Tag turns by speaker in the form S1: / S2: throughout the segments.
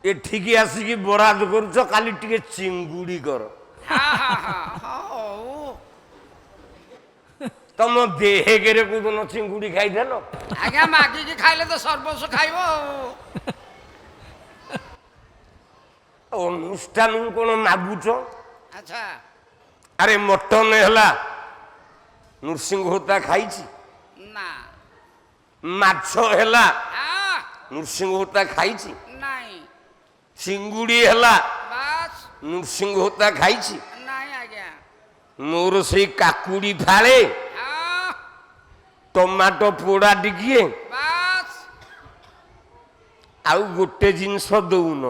S1: ଏଠିକି ଆସିକି ବରାଦ କରୁଛ, କାଲି ଟିକେ ଚିଙ୍ଗୁଡି କର। ତମ ଦେହେଗରେ କୋଉଦିନ ଚିଙ୍ଗୁଡି ଖାଇଦେଲ?
S2: ଆଜ୍ଞା ମାଗିକି ଖାଇଲେ ତ ସର୍ବସ୍ୱ ଖାଇବ ଆଉ।
S1: ଅନୁଷ୍ଠାନକୁ କଣ ମାଗୁଛ?
S2: ଆଚ୍ଛା
S1: ଆରେ ମଟନ ହେଲା, ନୃସିଂହ ହୋତା ଖାଇଛି?
S2: ନା
S1: ମାଛ ହେଲା,
S2: ଆ
S1: ନୃସିଂହ ହୋତା ଖାଇଛି?
S2: ନାଇଁ
S1: ଚିଙ୍ଗୁଡି ହେଲା,
S2: ବାସ୍
S1: ନୃସିଂହ ହୋତା ଖାଇଛି?
S2: ନାଇଁ ଆଜ୍ଞା।
S1: ମୋର ସେଇ କାକୁଡି ଫାଳେ,
S2: ଆ
S1: ଟମାଟୋ ପୋଡା ଟିକିଏ,
S2: ବାସ୍
S1: ଆଉ ଗୋଟେ ଜିନିଷ ଦଉନ,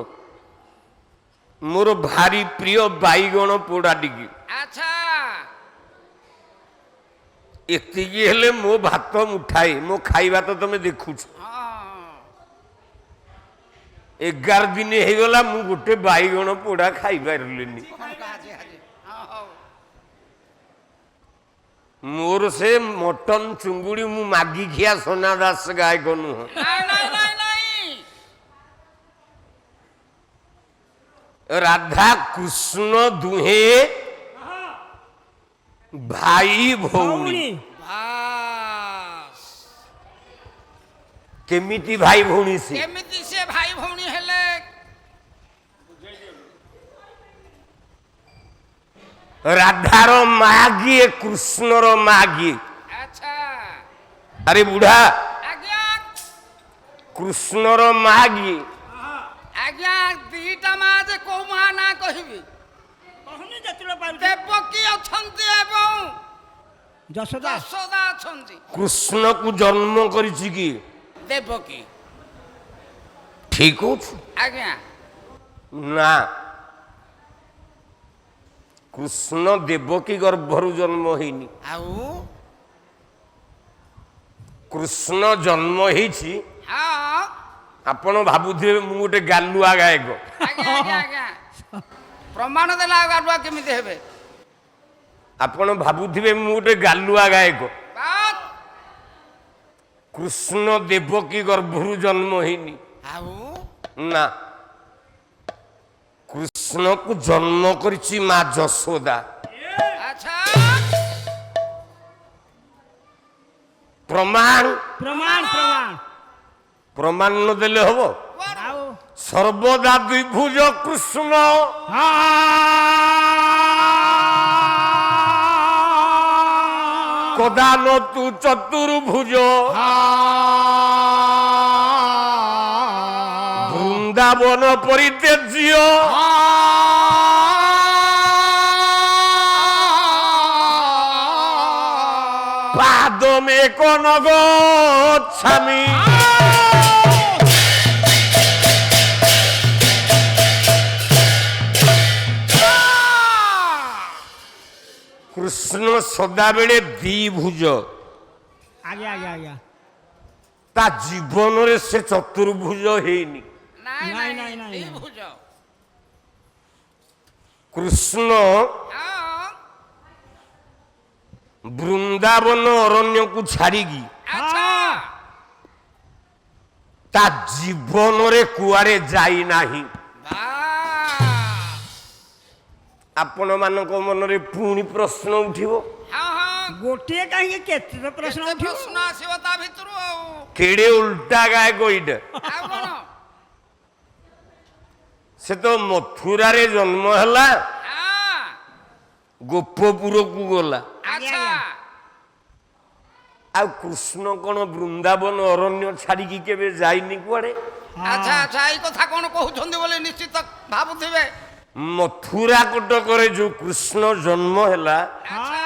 S1: ମୋର ଭାରି ପ୍ରିୟ ବାଇଗଣ ପୋଡା ଟିକି।
S2: ଆଚ୍ଛା
S1: ଏତିକି ହେଲେ ମୋ ଭାତ ମୁଠାଏ, ମୋ ଖାଇବା ତ ତମେ ଦେଖୁଛ।
S2: ହଁ
S1: 11 ଦିନ ହେଇଗଲା ମୁଁ ଗୋଟେ ବାଇଗଣ ପୋଡା ଖାଇପାରିଲିନି।
S2: ଆଜି ହଁ ହଉ
S1: ମୋର ସେ ମଟନ ଚୁଙ୍ଗୁଡି ମୁଁ ମାଗି ଖିଆ ସୋନା ଦାସ ଗାୟକ ନୁହଁ।
S2: ନାଇଁ ନାଇଁ ନାଇଁ ନାଇଁ
S1: ରାଧା କୃଷ୍ଣ ଦୁହେଁ ଭାଇ ଭଉଣୀ।
S2: ବାସ୍
S1: କେମିତି ଭାଇ ଭଉଣୀ ସେ?
S2: କେମିତି ସେ ଭାଇ ଭଉଣୀ ହେଲେ?
S1: ରାଧାର ମା କିଏ, କୃଷ୍ଣର ମା କିଏ?
S2: ଆଚ୍ଛା
S1: ଆରେ ବୁଢା,
S2: ଆଜ୍ଞା
S1: କୃଷ୍ଣର ମା କିଏ?
S2: ଆଜ୍ଞା ଦିଟା ମା ଯେ କୋଉ ମା ନା କହିବି? ଦେବକୀ ଅଛନ୍ତି ଏବଂ
S3: ଯଶୋଦା
S2: ଯଶୋଦା ଅଛନ୍ତି।
S1: କୃଷ୍ଣକୁ ଜନ୍ମ କରିଛି କିଏ?
S2: ଦେବକୀ।
S1: ଠିକ ଅଛି
S2: ଆଜ୍ଞା
S1: ନା, କୃଷ୍ଣ ଦେବକୀ ଗର୍ଭରୁ ଜନ୍ମ ହେଇନି।
S2: ଆଉ
S1: କୃଷ୍ଣ ଜନ୍ମ ହେଇଛି,
S2: ହଁ
S1: ଆପଣ ଭାବୁଥିବେ ମୁଁ ଗୋଟେ ଗାଲୁଆ ଗାୟକ।
S2: ଆଜ୍ଞା ଆଜ୍ଞା ଆଜ୍ଞା ପ୍ରମାଣ ଦେଲା ଆଉ ଗାଲୁଆ କେମିତି ହେବେ?
S1: ଆପଣ ଭାବୁଥିବେ ମୁଁ ଗୋଟେ ଗାଲୁଆ ଗାୟକ।
S2: ବାସ୍
S1: କୃଷ୍ଣ ଦେବକୀ ଗର୍ଭରୁ ଜନ୍ମ ହେଇନି।
S2: ଆଉ
S1: ନା, କୃଷ୍ଣକୁ ଜନ୍ମ କରିଛି ମା ଯଶୋଦା।
S2: ଆଚ୍ଛା
S1: ପ୍ରମାଣ?
S3: ପ୍ରମାଣ ପ୍ରମାଣ
S1: ପ୍ରମାଣ ନ ଦେଲେ ହବ?
S3: ଆଉ
S1: ସର୍ବଦା ଦ୍ୱିଭୁଜ କୃଷ୍ଣ, କଦାନ ତୁ ଚତୁର୍ଭୁଜ, ବୃନ୍ଦାବନ ପରିତ୍ୟଜ୍ୟ, ପାଦମେ କନଗଚ୍ଛାମି। କୃଷ୍ଣ ସଦାବେଳେ ଦ୍ୱିଭୁଜ,
S3: ଆଜ୍ଞା ଆଜ୍ଞା ଆଜ୍ଞା
S1: ତା ଜୀବନରେ ସେ ଚତୁର୍ଭୁଜ ହେଇନି।
S2: ନାଇଁ
S3: ନାଇଁ,
S2: ନାଇଁ
S3: ନାଇଁ, ନାଇଁ।
S2: ଭୁଜ
S1: କୃଷ୍ଣ
S2: ହଁ
S1: ବୃନ୍ଦାବନ ଅରଣ୍ୟକୁ ଛାଡ଼ିକି
S2: ଆଚ୍ଛା
S1: ତା ଜୀବନରେ କୁଆଡ଼େ ଯାଇନାହିଁ।
S2: ବାସ୍
S1: ଆପଣ ମାନଙ୍କ ମନରେ ପୁଣି ପ୍ରଶ୍ନ ଉଠିବ,
S2: ହଁ ହଁ
S3: ଗୋଟିଏ କାହିଁକି କେତେ ତ ପ୍ରଶ୍ନ
S2: କେତେ
S3: ଉଠିବ?
S2: ପ୍ରଶ୍ନ ଆସିବ ତା ଭିତରୁ ଆଉ
S1: କେଡ଼େ ଉଲ୍ଟା ଗାୟକ ଏଇଟା।
S2: ଆଉ କଣ?
S1: ସେ ତ ମଥୁରାରେ ଜନ୍ମ ହେଲା,
S2: ହଁ
S1: ଗୋପପୁରକୁ ଗଲା।
S2: ଆଚ୍ଛା
S1: ଆଉ କୃଷ୍ଣ କଣ ବୃନ୍ଦାବନ ଅରଣ୍ୟ ଛାଡ଼ିକି କେବେ ଯାଇନି କୁଆଡ଼େ?
S2: ଆଚ୍ଛା ଆଚ୍ଛା ଏଇ କଥା କଣ କହୁଛନ୍ତି ବୋଲି ନିଶ୍ଚିତ ଭାବୁଥିବେ।
S1: ମଥୁରା କଟକରେ ଯୋଉ କୃଷ୍ଣ ଜନ୍ମ ହେଲା,
S2: ଆଚ୍ଛା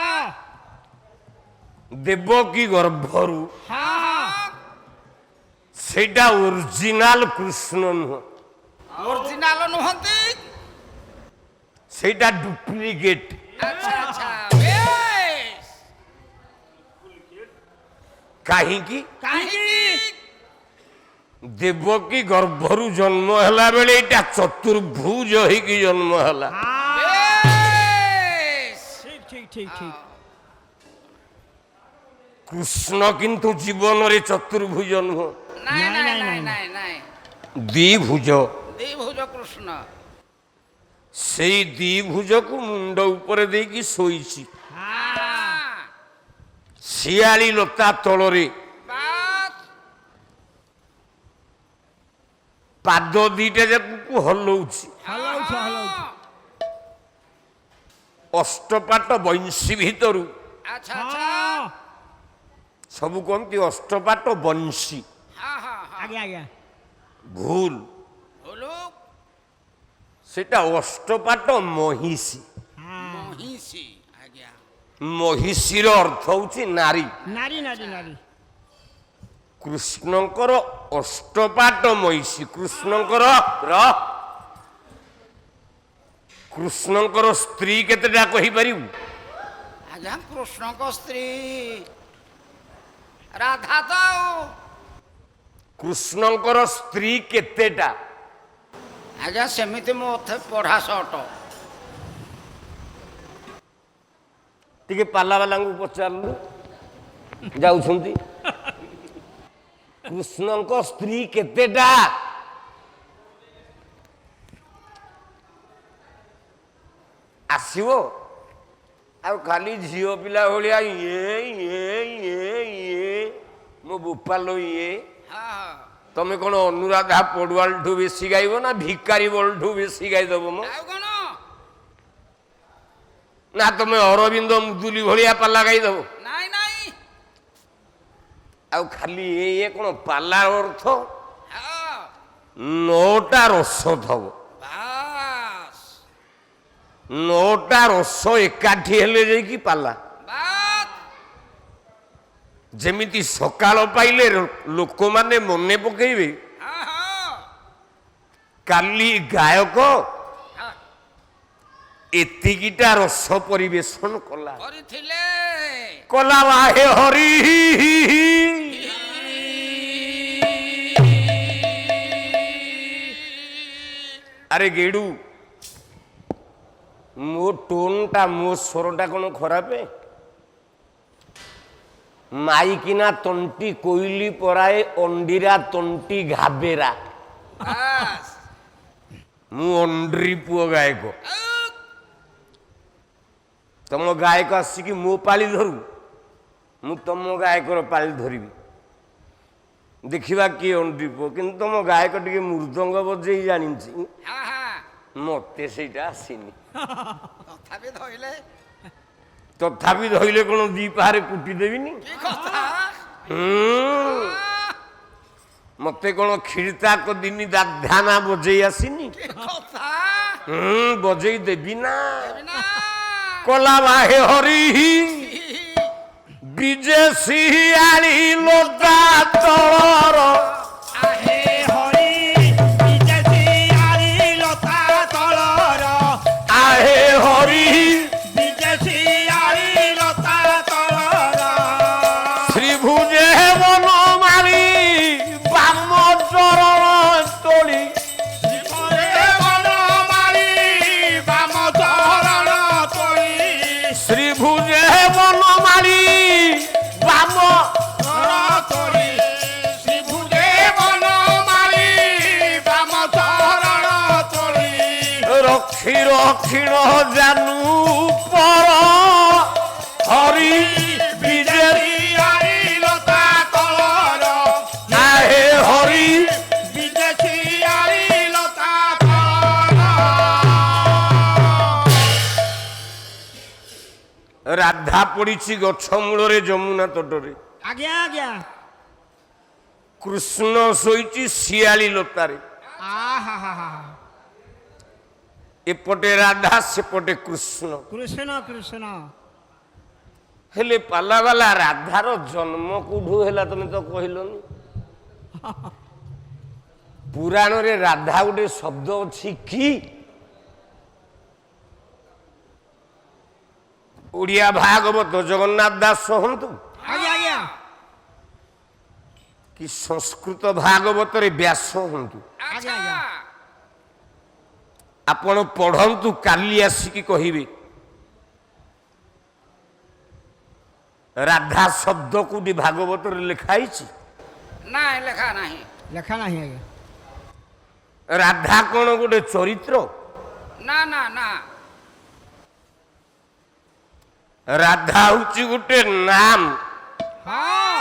S1: ଦେବକୀ ଗର୍ଭରୁ,
S2: ହଁ
S1: ସେଇଟା ଓରିଜିନାଲ କୃଷ୍ଣ ନୁହଁ,
S2: ଅରିଜିନାଲ ନୁହନ୍ତି।
S1: ସେଇଟା ଡୁପ୍ଲିକେଟ।
S2: ଆଚ୍ଛା ଆଚ୍ଛା ବେଶ
S1: କାହିଁକି?
S3: କାହିଁକି?
S1: ଦେବକୀ ଗର୍ଭରୁ ଜନ୍ମ ହେଲା ବେଳେ ଏଇଟା ଚତୁର୍ଭୁଜ ହେଇକି ଜନ୍ମ ହେଲା।
S2: ବେଶ
S3: ଠିକ ଠିକ ଠିକ ଠିକ
S1: କୃଷ୍ଣ କିନ୍ତୁ ଜୀବନରେ ଚତୁର୍ଭୁଜ ନୁହଁ,
S2: ନାଇଁ
S3: ନାଇଁ,
S2: ନାଇଁ
S3: ନାଇଁ,
S2: ନାଇଁ ନାଇଁ ନାଇଁ
S1: ଦ୍ୱିଭୁଜ।
S2: ଦ୍ୱିଭୁଜ
S1: ସେଇ ଦ୍ୱିଭୁଜକୁ ମୁଣ୍ଡ ଉପରେ ଦେଇକି ଶୋଇଛି। ଶିଆଳି ଲତା ତଳରେ
S2: ବାସ୍
S1: ପାଦ ଦିଟା ଯାକୁ ହଲଉଛି।
S3: ହଲଉଛି ହଲଉଛି
S1: ଅଷ୍ଟପାଟ ବଂଶୀ ଭିତରୁ
S2: ଆଚ୍ଛା ଆଚ୍ଛା
S3: ହଁ
S1: ସବୁ କହନ୍ତି ଅଷ୍ଟପାଟ ବଂଶୀ,
S2: ହଁ ହଁ ହଁ
S3: ଆଜ୍ଞା ଆଜ୍ଞା
S1: ଭୁଲ।
S2: ବୋଲୁ
S1: ସେଟା ଅଷ୍ଟପାଟ ମହିଷୀ।
S3: ହଁ
S2: ମହିଷୀ ଆଜ୍ଞା
S1: ମହିଷୀର ଅର୍ଥ ହଉଛି ନାରୀ।
S3: ନାରୀ ନାରୀ ନାରୀ
S1: କୃଷ୍ଣଙ୍କର ଅଷ୍ଟପାଟ ମହିଷୀ। କୃଷ୍ଣଙ୍କର ସ୍ତ୍ରୀ କେତେଟା କହିପାରିବୁ?
S2: ଆଜ୍ଞା କୃଷ୍ଣଙ୍କ ସ୍ତ୍ରୀ ରାଧା ତ ଆଉ
S1: କୃଷ୍ଣଙ୍କର ସ୍ତ୍ରୀ କେତେଟା?
S2: ଆଜ୍ଞା ସେମିତି ମୋ ପଢ଼ା ସଟ
S1: ଟିକେ ପାଲାବାଲାଙ୍କୁ ପଚାରିଲୁ, ଯାଉଛନ୍ତି। କୃଷ୍ଣଙ୍କ ସ୍ତ୍ରୀ କେତେଟା? ଆସିବ ଆଉ ଖାଲି ଝିଅ ପିଲା ଭଳିଆ ମୋ ବୋପାଲୋ
S2: ହଁ ହଁ
S1: ତମେ କଣ ଅନୁରାଧା ପଡୁଆଲଠୁ ବେଶୀ ଗାଇବ ନା ଭିକାରୀ ବଳଠୁ ବେଶୀ ଗାଇଦବ ମ?
S2: ଆଉ କଣ
S1: ନା ତମେ ଅରବିନ୍ଦ ମୁଦୁଲି ଭଳିଆ ପାଲା ଗାଇଦବ?
S2: ନାଇଁ ନାଇଁ
S1: ଆଉ ଖାଲି କଣ ପାଲା ଅର୍ଥ?
S2: ହଁ
S1: 9ଟା ରସ ଥବ।
S2: ବାସ୍
S1: 9ଟା ରସ ଏକାଠି ହେଲେ ଯାଇକି ପାଲା।
S2: ବାସ୍
S1: ଯେମିତି ସକାଳ ପାଇଲେ ଲୋକମାନେ ମନେ ପକେଇବେ
S2: ହଁ ହଁ
S1: କାଲି ଗାୟକ
S2: ହଁ
S1: ଏତିକିଟା ରସ ପରିବେଷଣ କଲା।
S2: କରିଥିଲେ
S1: କଲା ବାହେ ହରି। ଆରେ ଗେଡୁ, ମୋ ଟୋନଟା ମୋ ସ୍ୱରଟା କଣ ଖରାପ? ମାଇକିନା ତଣ୍ଟି କୋଇଲି ପରାଏ ଅଣ୍ଡିରା ତଣ୍ଟି ଘାବେରା।
S2: ବାସ୍
S1: ମୁଁ ଅଣ୍ଡ୍ରି ପୁଅ ଗାୟକ। ତମ ଗାୟକ ଆସିକି ମୋ ପାଳି ଧରୁ, ମୁଁ ତମ ଗାୟକର ପାଳି ଧରିବି। ଦେଖିବା କିଏ ଅଣ୍ଡ୍ରି ପୁଅ। କିନ୍ତୁ ତମ ଗାୟକ ଟିକେ ମୃଦଙ୍ଗ ବଜେଇ ଜାଣିଛି,
S2: ହଁ ହଁ
S1: ମତେ ସେଇଟା ଆସିନି।
S2: ତଥାପି ଧଇଲେ
S1: ତଥାପି ଧଇଲେ କଣ ଦି ପାହାରେ କୁଟି ଦେବିନି?
S2: କି କଥା
S1: ମତେ କଣ କ୍ଷୀର୍ତ୍ତା ଦିନି ଦାଧାନା ବଜେଇ ଆସିନି?
S2: କି କଥା
S1: ବଜେଇ ଦେବି ନା।
S2: ଦେବି ନା
S1: କଲା ବାହେ ହରି ବିଜେଶି ଆଳି ଲୋଟା ତଳର
S3: ଆହେ ହରି ବିଜେଶି ଆଳି ଲତା ତଳର
S1: ଆହେ ହରି
S3: ବିଜେଶି ଆଳି ଲତା ତଳର
S1: ଶ୍ରୀଭୁଜେ ବନ ମାରି ବାମ ଚରଣ ତୋଳି
S3: ଶ୍ରୀଭୁଜେ ବନ ମାରି ବାମ ଚରଣ ତୋଳି
S1: ଶ୍ରୀଭୁଜେ ବନ ମାରି ବାମ
S3: ଚରଣ ତୋଳି ଶ୍ରୀଭୁଜେ ବନ ମାରି ବାମ ଚରଣ ତୋଳି
S1: ରକ୍ଷୀ ରକ୍ଷିଣ ଜାନୁ ପର ହରି ବିଜେଶି
S3: ଆଳି ଲତା ତଳର
S1: ଆହେ ହରି
S3: ବିଦେଶୀ ଆଳି ଲତା ତଳର
S1: ରାଧା ପଡ଼ିଛି ଗଛ ମୂଳରେ ଯମୁନା ତଟରେ।
S3: ଆଜ୍ଞା ଆଜ୍ଞା
S1: କୃଷ୍ଣ ଶୋଇଛି ଶିଆଳି ଲତାରେ।
S3: ଆହା ହା ହା
S1: ଏପଟେ ରାଧା ସେପଟେ କୃଷ୍ଣ।
S3: କୃଷ୍ଣ କୃଷ୍ଣ
S1: ହେଲେ ପାଲାବାଲା ରାଧାର ଜନ୍ମ କୋଉଠୁ ହେଲା ତମେ ତ କହିଲନି? ପୁରାଣରେ ରାଧା ଗୋଟେ ଶବ୍ଦ ଅଛି କି? ଓଡ଼ିଆ ଭାଗବତ ଜଗନ୍ନାଥ ଦାସ ହୁଅନ୍ତୁ
S3: ଆଜ୍ଞା ଆଜ୍ଞା
S1: କି ସଂସ୍କୃତ ଭାଗବତରେ ବ୍ୟାସ ହୁଅନ୍ତୁ,
S2: ଆଚ୍ଛା
S1: ଆପଣ ପଢ଼ନ୍ତୁ, କାଲି ଆସିକି କହିବେ ରାଧା ଶବ୍ଦ କୋଉଠି ଭାଗବତରେ ଲେଖା ହେଇଛି?
S2: ନାଇଁ ଲେଖା ନାହିଁ
S3: ଲେଖା ନାହିଁ ଆଜ୍ଞା
S1: ରାଧା କ'ଣ ଗୋଟେ ଚରିତ୍ର?
S2: ନା ନା ନା
S1: ରାଧା ହଉଛି ଗୋଟେ ନାମ।
S3: ହଁ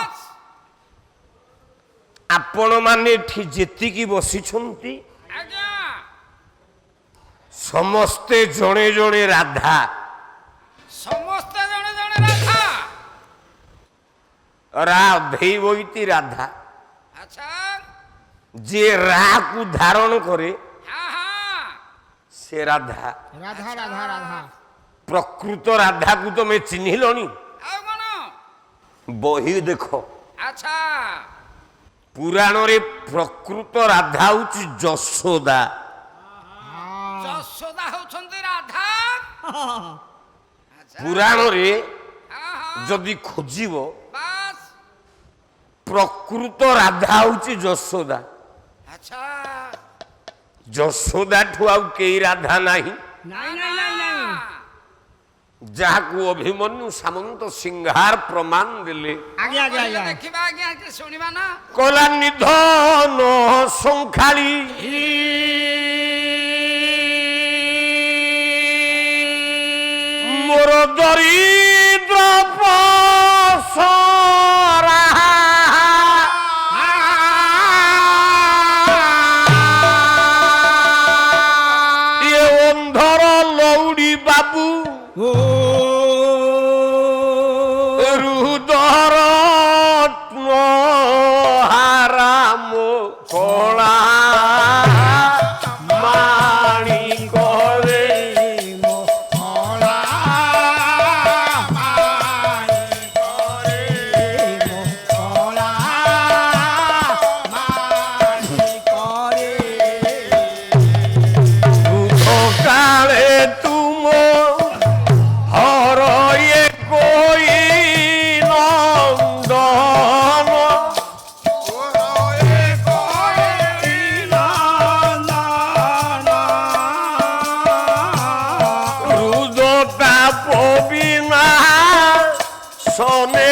S1: ଆପଣମାନେ ଏଠି ଯେତିକି ବସିଛନ୍ତି
S2: ଆଜ୍ଞା
S1: ସମସ୍ତେ ଜଣେ ଜଣେ ରାଧା।
S2: ସମସ୍ତେ ଜଣେ ଜଣେ ରାଧା।
S1: ରାଧେଇ ବଇତି ରାଧା।
S2: ଆଚ୍ଛା
S1: ଯିଏ ରାକୁ ଧାରଣ କରେ
S2: ହଁ ହଁ
S1: ସେ ରାଧା।
S3: ରାଧା ରାଧା ରାଧା
S1: ପ୍ରକୃତ ରାଧାକୁ ତମେ ଚିହ୍ନିଲଣି?
S2: ଆଉ କଣ?
S1: ବହି ଦେଖ,
S2: ଆଚ୍ଛା
S1: ପୁରାଣରେ ପ୍ରକୃତ ରାଧା ହଉଛି ଯଶୋଦା।
S2: ଯଶୋଦା ହଉଛନ୍ତି ରାଧା। ଆଚ୍ଛା
S1: ପୁରାଣରେ
S2: ହଁ ହଁ
S1: ଯଦି ଖୋଜିବ
S2: ବାସ୍
S1: ପ୍ରକୃତ ରାଧା ହଉଛି ଯଶୋଦା।
S2: ଆଚ୍ଛା
S1: ଯଶୋଦା ଠୁ ଆଉ କେହି ରାଧା ନାହିଁ।
S3: ନାଇଁ ନାଇଁ ନାଇଁ ନାଇଁ
S1: ଯାହାକୁ ଅଭିମନ୍ୟୁ ସାମନ୍ତ ସିଂହାର ପ୍ରମାଣ ଦେଲେ।
S3: ଆଜ୍ଞା ଆଜ୍ଞା ଆଜ୍ଞା
S2: ଦେଖିବା ଆଜ୍ଞା କି ଶୁଣିବା ନା।
S1: କଲା ନିଧନ ସଂଖାଳି ମୋର ଦରିଦ୍ର ପସରା ଇଏ ଅନ୍ଧର ଲଉଡ଼ି ବାବୁ
S3: ଓ
S1: ରୁଦର ହାରାମ କଳା ମାଣି করে কালে তুম হরয়ে কই নন্দন রুদতা পবিনা সনে